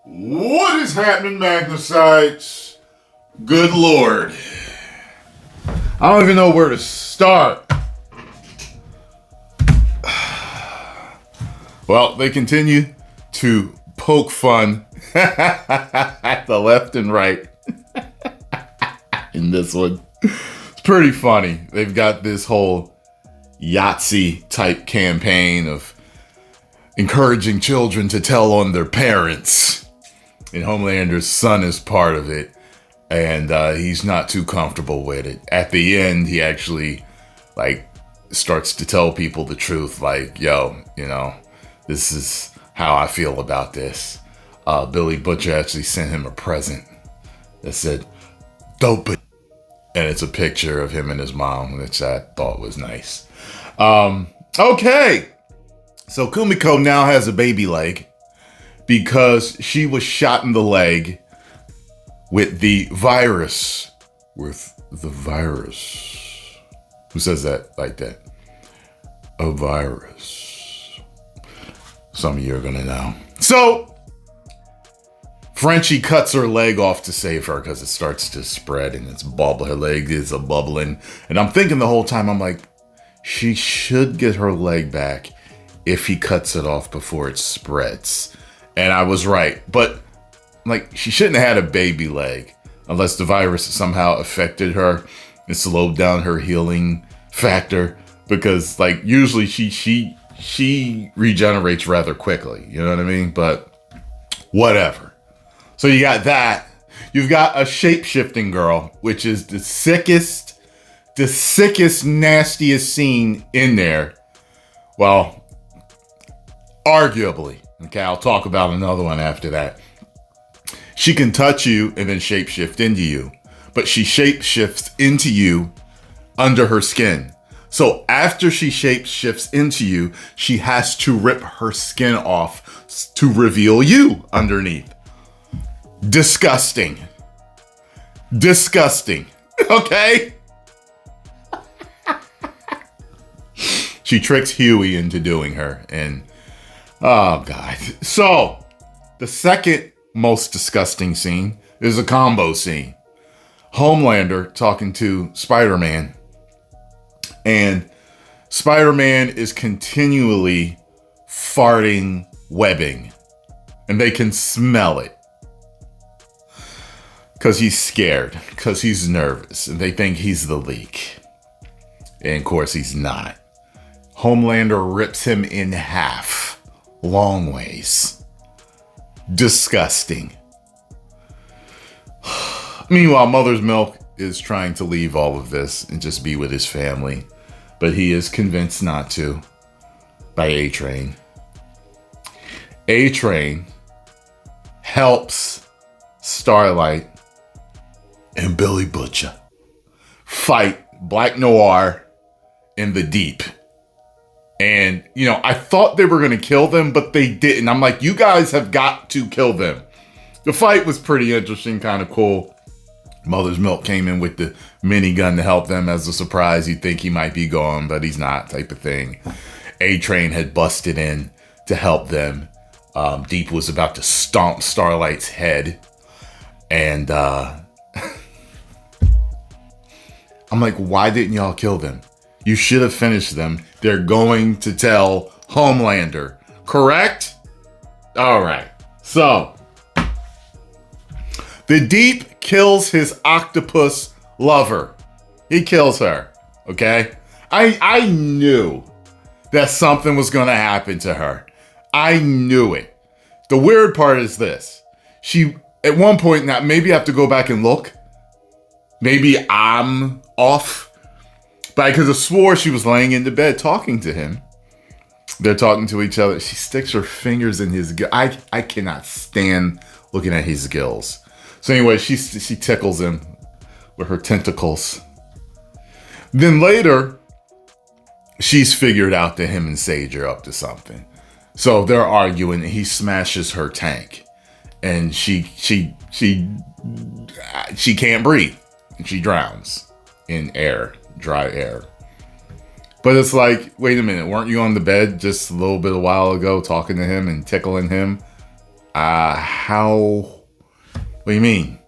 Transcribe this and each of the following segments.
What is happening, Magnusites? Good Lord. I don't even know where to start. Well, they continue to poke fun at the left and right in this one. It's pretty funny. They've got this whole Yahtzee type campaign of encouraging children to tell on their parents. And Homelander's son is part of it. And he's not too comfortable with it. At the end, he actually, starts to tell people the truth. This is how I feel about this. Billy Butcher actually sent him a present that said, "Dope it." And it's a picture of him and his mom, which I thought was nice. Okay. So Kumiko now has a baby leg because she was shot in the leg with the virus. Who says that like that? A virus. Some of you are going to know. So Frenchie cuts her leg off to save her because it starts to spread and it's bubble. Her leg is a bubbling. And I'm thinking the whole time, I'm like, she should get her leg back if he cuts it off before it spreads. And I was right. But she shouldn't have had a baby leg unless the virus somehow affected her and slowed down her healing factor. Because usually she regenerates rather quickly. You know what I mean? But whatever. So you got that. You've got a shape-shifting girl, which is the sickest, nastiest scene in there. Well, arguably. Okay, I'll talk about another one after that. She can touch you and then shapeshift into you, but she shapeshifts into you under her skin. So after she shapeshifts into you, she has to rip her skin off to reveal you underneath. Disgusting. Okay? She tricks Huey into doing her, and oh God. So the second most disgusting scene is a combo scene. Homelander talking to Spider-Man, and Spider-Man is continually farting webbing, and they can smell it because he's scared, because he's nervous, and they think he's the leak. And of course he's not. Homelander rips him in half, long ways. Disgusting. Meanwhile, Mother's Milk is trying to leave all of this and just be with his family, but he is convinced not to by A-Train. A-Train helps Starlight and Billy Butcher fight Black Noir in the deep. And, I thought they were going to kill them, but they didn't. I'm like, you guys have got to kill them. The fight was pretty interesting, kind of cool. Mother's Milk came in with the minigun to help them as a surprise. You'd think he might be gone, but he's not, type of thing. A-Train had busted in to help them. Deep was about to stomp Starlight's head. And I'm like, why didn't y'all kill them? You should have finished them. They're going to tell Homelander. Correct? All right. So, the Deep kills his octopus lover. He kills her. Okay? I knew that something was going to happen to her. I knew it. The weird part is this. She, at one point, now maybe I have to go back and look. Maybe I'm off. Because I swore she was laying in the bed talking to him. They're talking to each other. She sticks her fingers in his gills. I cannot stand looking at his gills. So anyway, she tickles him with her tentacles. Then later, she's figured out that him and Sage are up to something. So they're arguing. And he smashes her tank, and she can't breathe, and she drowns in air. Dry air. But it's like, wait a minute, weren't you on the bed just a little bit a while ago talking to him and tickling him? How? What do you mean?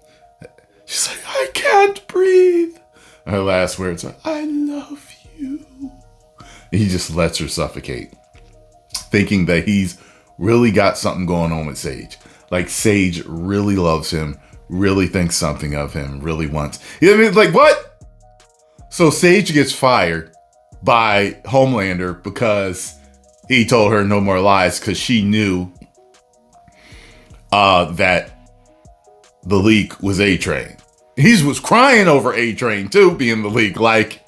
She's like, I can't breathe. And her last words are, I love you. And he just lets her suffocate, thinking that he's really got something going on with Sage. Like Sage really loves him, really thinks something of him, really wants. You know what I mean? Like, what? So Sage gets fired by Homelander because he told her no more lies, because she knew that the leak was A-Train. He was crying over A-Train too being the leak. Like,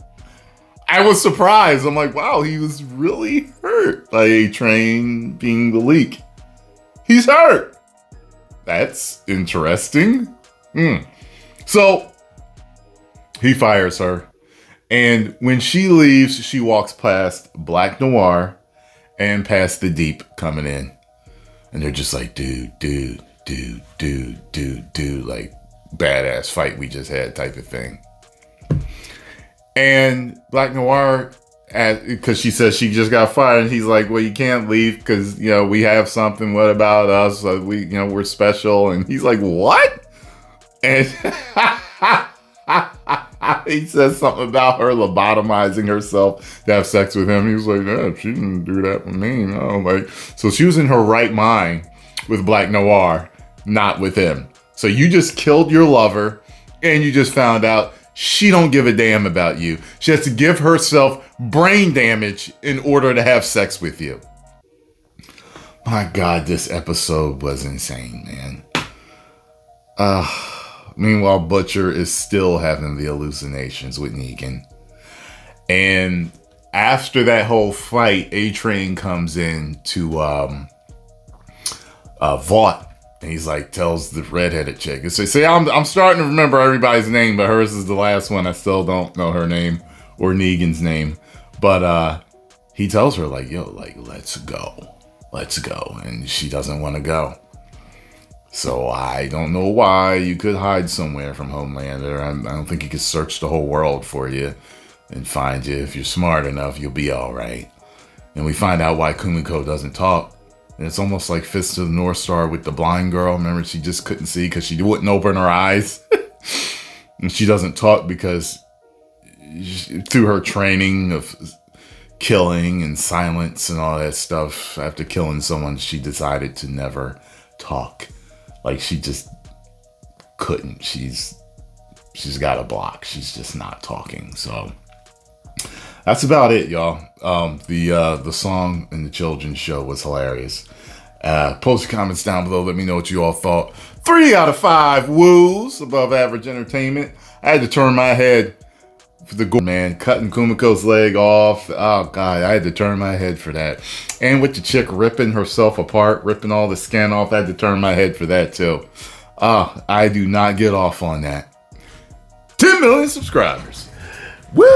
I was surprised. I'm like, wow, he was really hurt by A-Train being the leak. He's hurt. That's interesting. So he fires her. And when she leaves, she walks past Black Noir and past the Deep coming in. And they're just like, dude, like badass fight we just had type of thing. And Black Noir, because she says she just got fired, and he's like, well, you can't leave because, you know, we have something. What about us? We're special. And he's like, what? And he says something about her lobotomizing herself to have sex with him. He was like, yeah, she didn't do that with me. No, like, so she was in her right mind with Black Noir, not with him. So you just killed your lover, and you just found out she don't give a damn about you. She has to give herself brain damage in order to have sex with you. My God, this episode was insane, man. Meanwhile, Butcher is still having the hallucinations with Negan. And after that whole fight, A-Train comes in to Vought. And he's like, tells the redheaded chick. And so, see, I'm starting to remember everybody's name, but hers is the last one. I still don't know her name or Negan's name. But he tells her, like, yo, like, let's go. Let's go. And she doesn't want to go. So I don't know why you could hide somewhere from Homelander. I don't think he could search the whole world for you and find you. If you're smart enough, you'll be all right. And we find out why Kumiko doesn't talk. And it's almost like Fist of the North Star with the blind girl. Remember, she just couldn't see because she wouldn't open her eyes. And she doesn't talk because through her training of killing and silence and all that stuff, after killing someone, she decided to never talk. Like, she just couldn't. She's got a block. She's just not talking. So that's about it, y'all. The song in the children's show was hilarious. Post your comments down below. Let me know what you all thought. 3 out of 5 woos, above average entertainment. I had to turn my head for the man cutting Kumiko's leg off. Oh God, I had to turn my head for that. And with the chick ripping herself apart, ripping all the skin off, I had to turn my head for that too. I do not get off on that. 10 million subscribers. Woo!